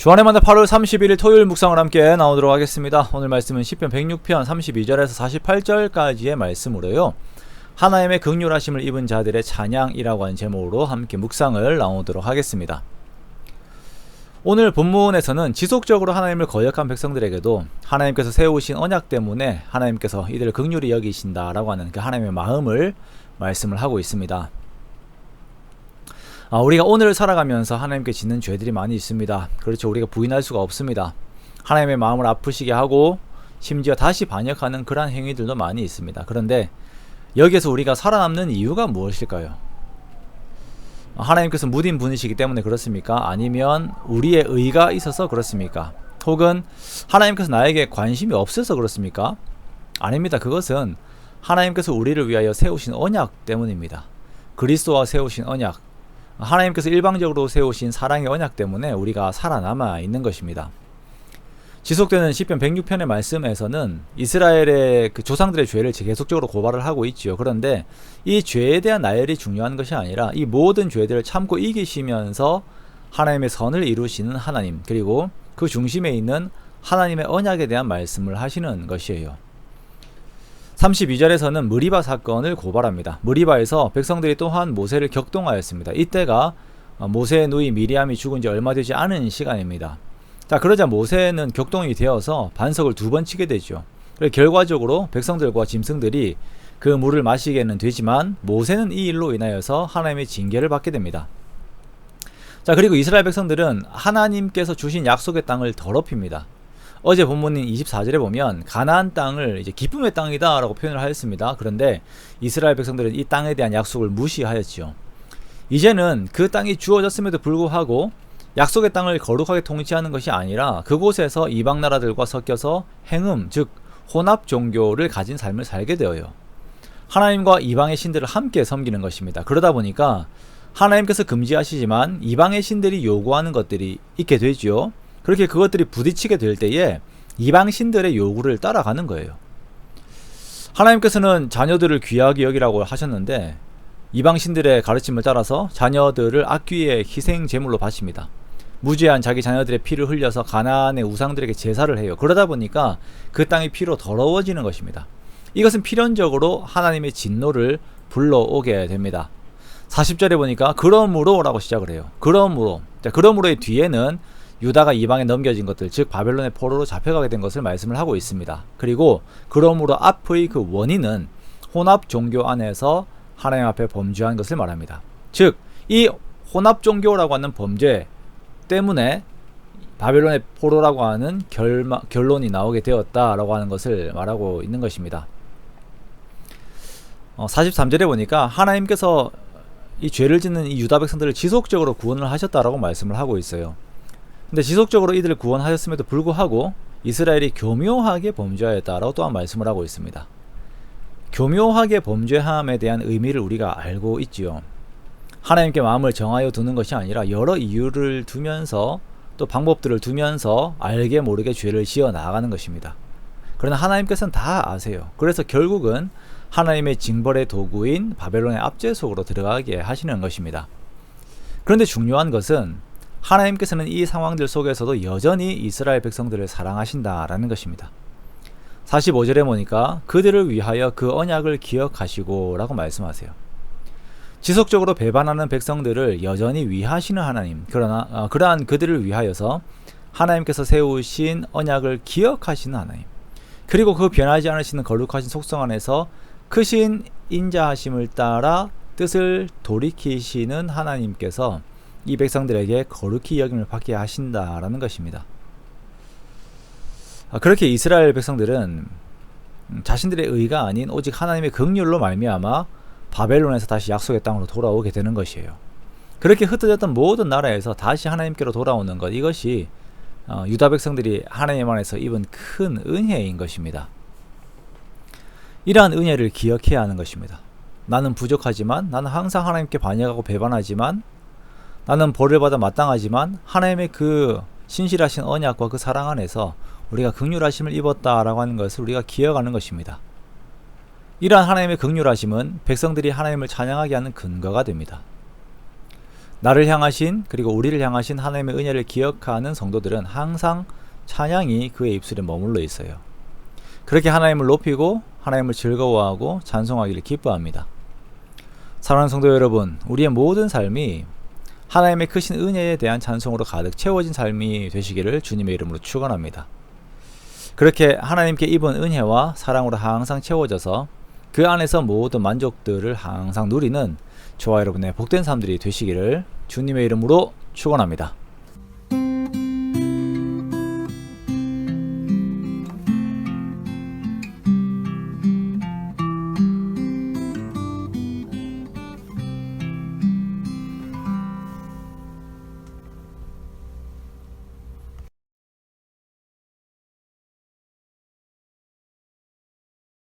주안의 만나 8월 31일 토요일 묵상을 함께 나오도록 하겠습니다. 오늘 말씀은 시편 106편 32절에서 48절까지의 말씀으로요, 하나님의 긍휼하심을 입은 자들의 찬양이라고 하는 제목으로 함께 묵상을 나오도록 하겠습니다. 오늘 본문에서는 지속적으로 하나님을 거역한 백성들에게도 하나님께서 세우신 언약 때문에 하나님께서 이들을 긍휼히 여기신다라고 하는 그 하나님의 마음을 말씀을 하고 있습니다. 우리가 오늘 살아가면서 하나님께 짓는 죄들이 많이 있습니다. 그렇죠. 우리가 부인할 수가 없습니다. 하나님의 마음을 아프시게 하고 심지어 다시 반역하는 그러한 행위들도 많이 있습니다. 그런데 여기에서 우리가 살아남는 이유가 무엇일까요? 하나님께서 무딘 분이시기 때문에 그렇습니까? 아니면 우리의 의가 있어서 그렇습니까? 혹은 하나님께서 나에게 관심이 없어서 그렇습니까? 아닙니다. 그것은 하나님께서 우리를 위하여 세우신 언약 때문입니다. 그리스도와 세우신 언약, 하나님께서 일방적으로 세우신 사랑의 언약 때문에 우리가 살아남아 있는 것입니다. 지속되는 시편 106편의 말씀에서는 이스라엘의 그 조상들의 죄를 계속적으로 고발을 하고 있지요. 그런데 이 죄에 대한 나열이 중요한 것이 아니라 이 모든 죄들을 참고 이기시면서 하나님의 선을 이루시는 하나님, 그리고 그 중심에 있는 하나님의 언약에 대한 말씀을 하시는 것이에요. 32절에서는 무리바 사건을 고발합니다. 무리바에서 백성들이 또한 모세를 격동하였습니다. 이때가 모세의 누이 미리암이 죽은 지 얼마 되지 않은 시간입니다. 자, 그러자 모세는 격동이 되어서 반석을 2번 치게 되죠. 결과적으로 백성들과 짐승들이 그 물을 마시게는 되지만 모세는 이 일로 인하여서 하나님의 징계를 받게 됩니다. 자, 그리고 이스라엘 백성들은 하나님께서 주신 약속의 땅을 더럽힙니다. 어제 본문인 24절에 보면 가나안 땅을 이제 기쁨의 땅이다 라고 표현을 하였습니다. 그런데 이스라엘 백성들은 이 땅에 대한 약속을 무시하였죠. 이제는 그 땅이 주어졌음에도 불구하고 약속의 땅을 거룩하게 통치하는 것이 아니라 그곳에서 이방 나라들과 섞여서 행음, 즉 혼합 종교를 가진 삶을 살게 되어요. 하나님과 이방의 신들을 함께 섬기는 것입니다. 그러다 보니까 하나님께서 금지하시지만 이방의 신들이 요구하는 것들이 있게 되죠. 그렇게 그것들이 부딪히게 될 때에 이방 신들의 요구를 따라가는 거예요. 하나님께서는 자녀들을 귀하게 여기라고 하셨는데 이방 신들의 가르침을 따라서 자녀들을 악귀의 희생 제물로 바칩니다. 무죄한 자기 자녀들의 피를 흘려서 가나안의 우상들에게 제사를 해요. 그러다 보니까 그 땅이 피로 더러워지는 것입니다. 이것은 필연적으로 하나님의 진노를 불러오게 됩니다. 40절에 보니까 그러므로 라고 시작을 해요. 그러므로의 뒤에는 유다가 이방에 넘겨진 것들, 즉 바벨론의 포로로 잡혀가게 된 것을 말씀을 하고 있습니다. 그리고 그러므로 앞의 그 원인은 혼합 종교 안에서 하나님 앞에 범죄한 것을 말합니다. 즉 이 혼합 종교라고 하는 범죄 때문에 바벨론의 포로라고 하는 결론이 나오게 되었다라고 하는 것을 말하고 있는 것입니다. 43절에 보니까 하나님께서 이 죄를 짓는 이 유다 백성들을 지속적으로 구원을 하셨다라고 말씀을 하고 있어요. 근데 지속적으로 이들을 구원하셨음에도 불구하고 이스라엘이 교묘하게 범죄하였다라고 또한 말씀을 하고 있습니다. 교묘하게 범죄함에 대한 의미를 우리가 알고 있지요. 하나님께 마음을 정하여 두는 것이 아니라 여러 이유를 두면서 또 방법들을 두면서 알게 모르게 죄를 지어 나가는 것입니다. 그러나 하나님께서는 다 아세요. 그래서 결국은 하나님의 징벌의 도구인 바벨론의 압제속으로 들어가게 하시는 것입니다. 그런데 중요한 것은 하나님께서는 이 상황들 속에서도 여전히 이스라엘 백성들을 사랑하신다라는 것입니다. 45절에 보니까 그들을 위하여 그 언약을 기억하시고 라고 말씀하세요. 지속적으로 배반하는 백성들을 여전히 위하시는 하나님, 그러나 그러한 그들을 위하여서 하나님께서 세우신 언약을 기억하시는 하나님, 그리고 그 변하지 않으시는 거룩하신 속성 안에서 크신 인자하심을 따라 뜻을 돌이키시는 하나님께서 이 백성들에게 거룩히 여김을 받게 하신다라는 것입니다. 그렇게 이스라엘 백성들은 자신들의 의가 아닌 오직 하나님의 긍휼로 말미암아 바벨론에서 다시 약속의 땅으로 돌아오게 되는 것이에요. 그렇게 흩어졌던 모든 나라에서 다시 하나님께로 돌아오는 것, 이것이 유다 백성들이 하나님 안에서 입은 큰 은혜인 것입니다. 이러한 은혜를 기억해야 하는 것입니다. 나는 부족하지만, 나는 항상 하나님께 반역하고 배반하지만, 나는 벌을 받아 마땅하지만 하나님의 그 신실하신 언약과 그 사랑 안에서 우리가 긍휼하심을 입었다라고 하는 것을 우리가 기억하는 것입니다. 이러한 하나님의 긍휼하심은 백성들이 하나님을 찬양하게 하는 근거가 됩니다. 나를 향하신 그리고 우리를 향하신 하나님의 은혜를 기억하는 성도들은 항상 찬양이 그의 입술에 머물러 있어요. 그렇게 하나님을 높이고 하나님을 즐거워하고 찬송하기를 기뻐합니다. 사랑하는 성도 여러분, 우리의 모든 삶이 하나님의 크신 은혜에 대한 찬송으로 가득 채워진 삶이 되시기를 주님의 이름으로 축원합니다. 그렇게 하나님께 입은 은혜와 사랑으로 항상 채워져서 그 안에서 모든 만족들을 항상 누리는 저와 여러분의 복된 삶들이 되시기를 주님의 이름으로 축원합니다.